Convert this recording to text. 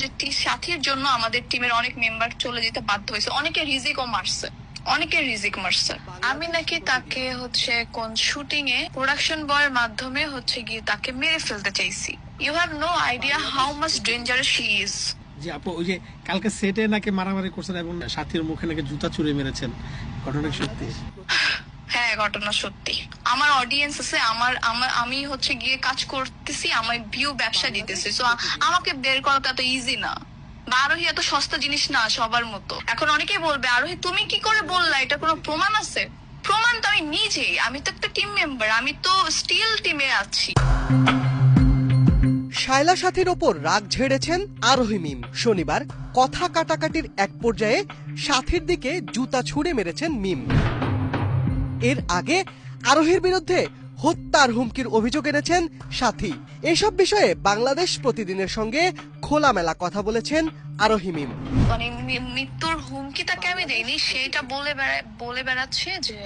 যে সাথীর জন্য আমাদের টিমের অনেক মেম্বার চলে যেতে বাধ্য হয়েছে, অনেকে রিজিকও মারছে, অনেকের রিজিক মারছে। আমি নাকি তাকে কোন শুটিং এ প্রোডাকশন বয়ের মাধ্যমে গিয়ে তাকে মেরে ফেলতে চাইছি। You have no idea how much dangerous she is. জি আপু, ওই যে কালকে সেটে নাকি মারামারি করছেন এবং সাথীর মুখে নাকি জুতা ছুঁড়ে মেরেছেন, ঘটনা সত্যি? হ্যাঁ, ঘটনা সত্যি। আমার অডিয়েন্স আছে, আমি গিয়ে কাজ করতেছি, আমার ভিউ ব্যবসা দিতেছি, সো আমাকে বের করাটা এত ইজি না। আরোহী এত সস্তা জিনিস না সবার মতো। এখন অনেকেই বলবে, আরোহী তুমি কি করে বললা, এটা কোনো প্রমাণ আছে? প্রমাণ তো আমি নিজেই, আমি তো একটা টিম মেম্বার, আমি তো স্টিল টিমে আছি। শায়লা সাথীর ওপর রাগ ঝেড়েছেন আরোহী মিম। শনিবার কথা কাটাকাটির এক পর্যায়ে সাথীর দিকে জুতা ছুঁড়ে মেরেছেন মিম। এর আগে আরোহীর বিরুদ্ধে হত্যার হুমকির অভিযোগ এনেছেন সাথী। এসব বিষয়ে বাংলাদেশ প্রতিদিনের সঙ্গে খোলামেলা কথা বলেছেন আরোহী মিম। মানে মৃত্যুর হুমকি তাকে আমি দেইনি, সেটা বলে বেড়াচ্ছে যে